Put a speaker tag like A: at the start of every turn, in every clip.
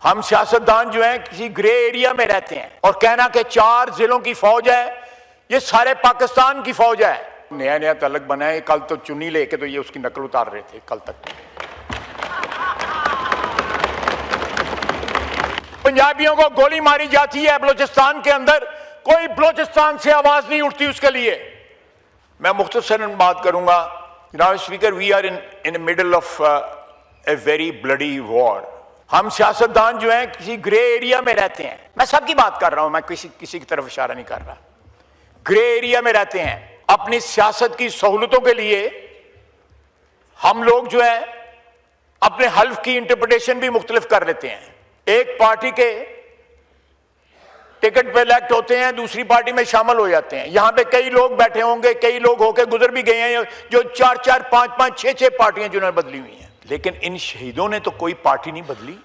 A: हम सियासतदान जो हैं किसी ग्रे एरिया में रहते हैं और कहना कि 4 जिलों की फौज है, ये सारे पाकिस्तान की फौज है। नया नया तलक बना है, कल तो चुन्नी लेके तो ये उसकी नकल उतार रहे थे कल तक। पंजाबियों को गोली मारी जाती है बलूचिस्तान के अंदर, कोई बलूचिस्तान से आवाज नहीं उठती उसके लिए। मैं मुख्तसरन बात करूंगा। जनाब speaker, we are in the middle of a very bloody war. हम सियासतदान जो हैं किसी ग्रे एरिया में रहते हैं। मैं सबकी बात कर रहा हूं, मैं किसी की तरफ इशारा नहीं कर रहा। ग्रे एरिया में रहते हैं। अपनी सियासत की सहूलतों के लिए हम लोग जो है अपने हल्फ की इंटरप्रिटेशन भी मुख्तलिफ कर लेते हैं। एक पार्टी के टिकट पे इलेक्ट होते हैं, दूसरी पार्टी में शामिल हो जाते हैं। यहां पे कई लोग बैठे होंगे, कई लोग होके गुजर भी गए हैं जो 4-4, 5-5, 6-6 पार्टियां जिन्होंने बदली हुई हैं। लेकिन इन शहीदों ने तो कोई पार्टी नहीं बदली।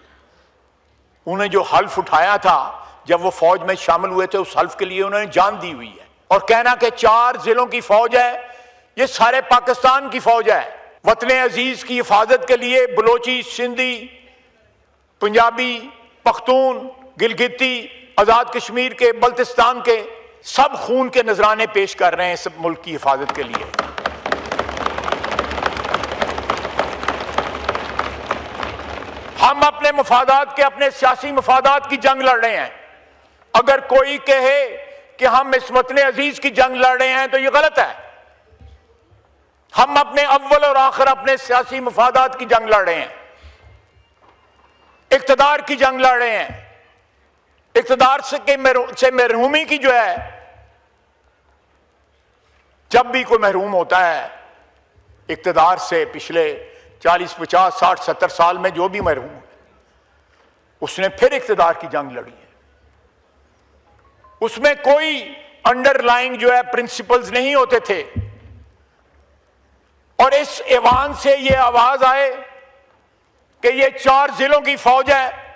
A: उन्हें जो हल्फ उठाया था जब वो फौज में शामिल हुए थे, उस हल्फ के लिए उन्होंने जान दी हुई है। और कहना कि 4 जिलों की फौज है, ये सारे पाकिस्तान की फौज है। वतन अजीज की हिफाजत के लिए बलोची, सिंधी, पंजाबी, पख्तून, गिलगिती, आजाद कश्मीर के, बल्तिस्तान के सब खून के नजराने पेश कर रहे हैं इस मुल्क की हिफाजत के लिए। हम अपने मफादात के, अपने सियासी मफादात की जंग लड़ रहे हैं। अगर कोई कहे कि हम इस वतन अजीज की जंग लड़ रहे हैं तो यह गलत है। हम अपने अव्वल और आखिर अपने सियासी मफादात की जंग लड़ रहे हैं, इक्तदार की जंग लड़ रहे हैं। इक्तदार से महरूमी की जो है, जब भी कोई महरूम होता है इक्तदार से, पिछले 40, 50, 60, 70 साल में जो भी महरूम है, उसने फिर इक्तदार की जंग लड़ी है। उसमें कोई अंडरलाइंग जो है प्रिंसिपल्स नहीं होते थे। और इस ऐवान से ये आवाज आए कि ये 4 जिलों की फौज है।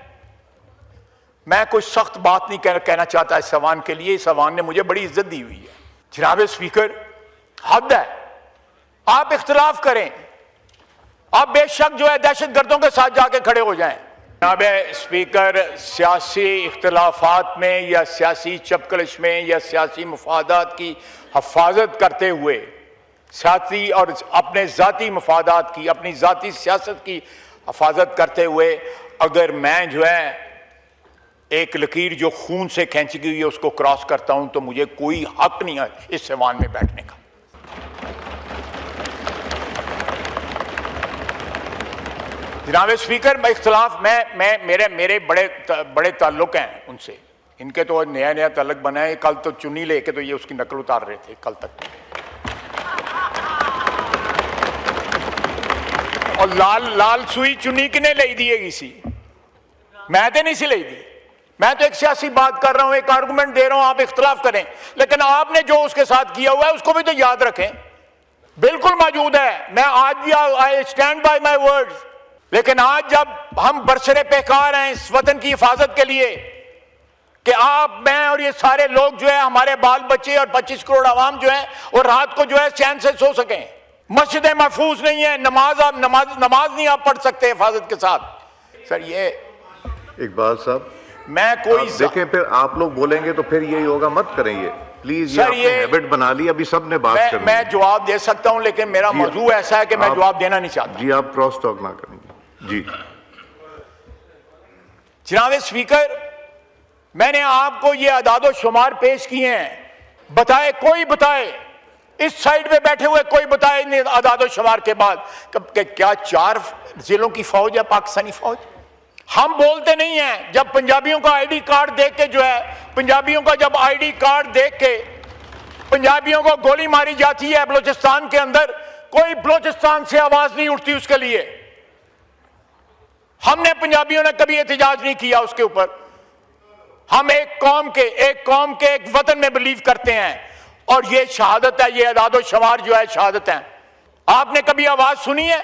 A: मैं कोई सख्त बात नहीं कहना चाहता इस ऐवान के लिए। इस ऐवान ने मुझे बड़ी इज्जत दी हुई है। जनाब स्पीकर, हद है। आप इख्तिलाफ करें, आप बेशक जो है दहशतगर्दों के साथ जाके खड़े हो जाएं। जनाब स्पीकर, सियासी इख्तिलाफात में या सियासी चपकलश में या सियासी मफादात की हफाजत करते हुए, सियासी और अपने ज़ाती मफादात की, अपनी ज़ाती सियासत की हफाजत करते हुए अगर मैं जो है एक लकीर जो खून से खींची गई है उसको क्रॉस करता हूं तो मुझे कोई हक नहीं है इस ऐवान में बैठने का। जनाब स्पीकर, मैं इख्तिलाफ मेरे बड़े ताल्लुक हैं उनसे। इनके तो नया नया ताल्लुक बना है, कल तो चुन्नी लेके तो ये उसकी नकल उतार रहे थे कल तक। और लाल सुई चुन्नी किने ले दी सी? मैं तो नहीं सी ले दी। मैं तो एक सियासी बात कर रहा हूं, एक आर्गुमेंट दे रहा हूं, आप इख्तिलाफ करें। लेकिन आपने जो उसके साथ किया हुआ है उसको भी तो याद रखें। बिल्कुल मौजूद है। मैं आज भी I stand by my words. लेकिन आज जब हम बरसरे पेकार हैं इस वतन की हिफाजत के लिए कि आप, मैं और ये सारे लोग जो है, हमारे बाल बच्चे और 25 करोड़ आवाम जो है, और रात को जो है चैन से सो सकें। मस्जिदें महफूज नहीं है, नमाज नहीं आप पढ़ सकते हिफाजत के साथ। सर ये
B: इकबाल साहब,
A: मैं कोई
B: देखें, फिर आप लोग बोलेंगे तो फिर यही होगा। मत करें ये प्लीज। ये हैबिट बना ली। अभी सब ने बात करनी।
A: मैं जवाब दे सकता हूं, लेकिन मेरा मौजू ऐसा है कि मैं जवाब देना नहीं चाहता।
B: जी, आप क्रॉस टॉक ना करेंगे। जी
A: जनाब स्पीकर, मैंने आपको ये अदादो शुमार पेश किए हैं। बताए, कोई बताए, इस साइड में बैठे हुए कोई बताए नहीं अदादो शुमार के बाद क्या 4 जिलों की फौज है पाकिस्तानी फौज? हम बोलते नहीं हैं। जब पंजाबियों का आईडी कार्ड देख के जो है, पंजाबियों का जब आईडी कार्ड देख के पंजाबियों को गोली मारी जाती है बलूचिस्तान के अंदर, कोई बलूचिस्तान से आवाज नहीं उठती उसके लिए। हमने पंजाबियों ने कभी एहतजाज नहीं किया उसके ऊपर। हम एक कौम के एक वतन में बिलीव करते हैं और ये शहादत है, ये अदादो शुमार जो है शहादत है। आपने कभी आवाज सुनी है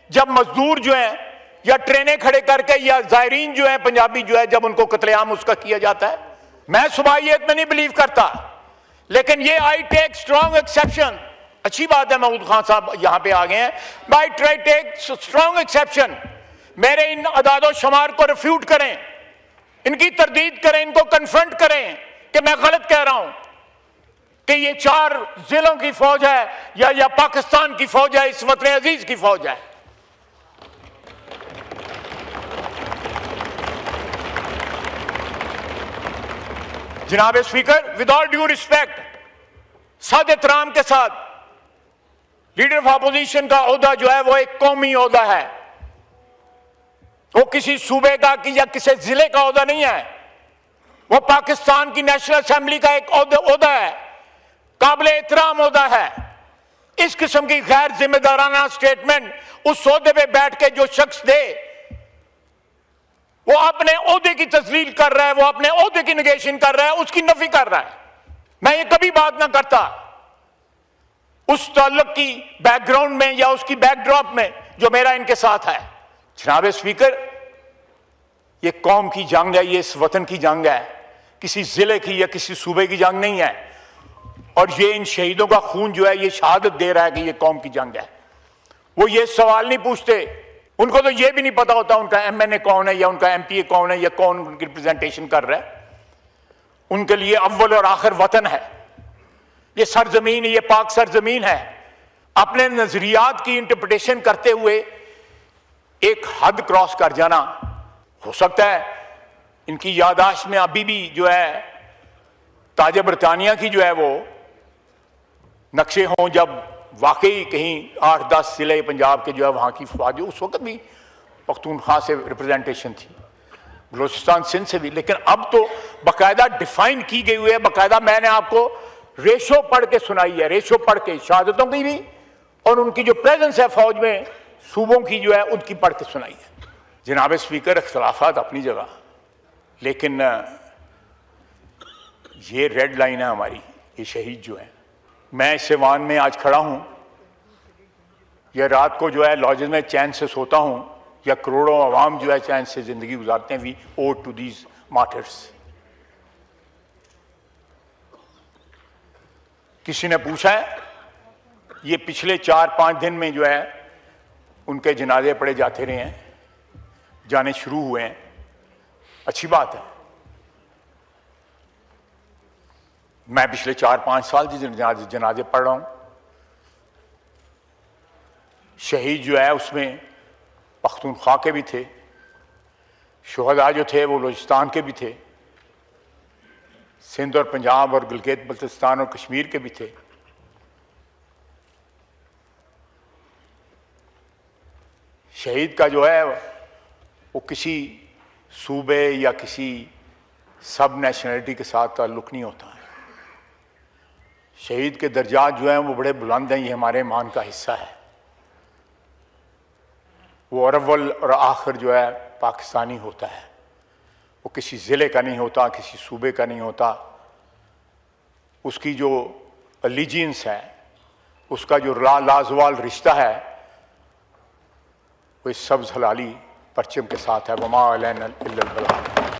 A: जब मजदूर जो है या ट्रेनें खड़े करके या जायरीन जो है पंजाबी जो है, जब उनको कत्लेआम उसका किया जाता है? मैं सुबाहियत में नहीं बिलीव करता, लेकिन ये आई टेक स्ट्रॉन्ग एक्सेप्शन। अच्छी बात है महमूद खान साहब यहां पे आ गए हैं। I try take strong exception. मेरे इन अदादो शुमार को रिफ्यूट करें। इनकी तरदीद करें, इनको कन्फ्रंट करें कि मैं गलत कह रहा हूं कि ये 4 जिलों की फौज है या पाकिस्तान की फौज है, इस वतन अजीज की फौज है। जनाब speaker, with all due respect, साद एहतराम के साथ, लीडर ऑफ अपोजिशन का ओहदा जो है वो एक कौमी ओहदा है, वो किसी सूबे का या किसी जिले का ओहदा नहीं है। वो पाकिस्तान की नेशनल असेंबली का एक ओहदा है, काबिल एहतराम ओहदा है। इस किस्म की गैर जिम्मेदाराना स्टेटमेंट उस ओहदे पे बैठ के जो शख्स दे, वो अपने ओहदे की तस्लील कर रहा है, वो अपने ओहदे की निगेशन कर रहा है, उसकी नफी कर रहा है। मैं ये कभी बात ना करता उस ताल्लुक की बैकग्राउंड में या उसकी बैकड्रॉप में जो मेरा इनके साथ है। जनाब स्पीकर, ये कौम की जंग है, ये इस वतन की जंग है, किसी जिले की या किसी सूबे की जंग नहीं है। और ये इन शहीदों का खून जो है ये शहादत दे रहा है कि ये कौम की जंग है। वो ये सवाल नहीं पूछते, उनको तो ये भी नहीं पता होता उनका MNA कौन है या उनका MPA कौन है या कौन उनकी रिप्रेजेंटेशन कर रहा है। उनके लिए अव्वल और आखिर वतन है, ये सरजमीन, ये पाक सरजमीन है। अपने नजरियात की इंटरप्रिटेशन करते हुए एक हद क्रॉस कर जाना, हो सकता है इनकी यादाश्त में अभी भी जो है ताज बरतानिया की जो है वो नक्शे हों, जब वाकई कहीं 8-10 जिले पंजाब के जो है वहाँ की फौज, उस वक्त भी पख्तूनख्वा से रिप्रेजेंटेशन थी, बलूचिस्तान सिंध से भी, लेकिन अब तो बाकायदा डिफाइन की गई हुई है। बाकायदा मैंने आपको रेशो पढ़ के सुनाई है, रेशो पढ़ के शहादतों की भी और उनकी जो प्रेजेंस है फौज में सूबों की जो है उनकी पढ़ के सुनाई है। जनाब स्पीकर, इख्तलाफात अपनी जगह, लेकिन ये रेड लाइन है हमारी, ये शहीद जो है। मैं इस सिवान में आज खड़ा हूं, या रात को जो है लॉजेस में चैन से सोता हूं, या करोड़ों अवाम जो है चैन से जिंदगी गुजारते हैं। We owe to these martyrs. किसी ने पूछा है, ये पिछले 4-5 दिन में जो है उनके जनाजे पड़े जाते रहे हैं, जाने शुरू हुए हैं, अच्छी बात है। मैं पिछले 4-5 साल से जनाजे पढ़ रहा हूं। शहीद जो है उसमें पख्तूनख्वा के भी थे, शुहदा जो थे वो बलूचिस्तान के भी थे, सिंध और पंजाब और गिलगित बल्तिस्तान और कश्मीर के भी थे। शहीद का जो है वो किसी सूबे या किसी सब नेशनलिटी के साथ ताल्लुक़ नहीं होता है। शहीद के दर्जात जो हैं वो बड़े बुलंद हैं, ये हमारे ईमान का हिस्सा है। वो अव्वल और आखिर जो है पाकिस्तानी होता है, वो किसी ज़िले का नहीं होता, किसी सूबे का नहीं होता। उसकी जो अलीजियंस है, उसका जो लाजवाल रिश्ता है, वो इस सब्ज़ हलाली परचम के साथ है। वमा अलैना इल्लल बलाग।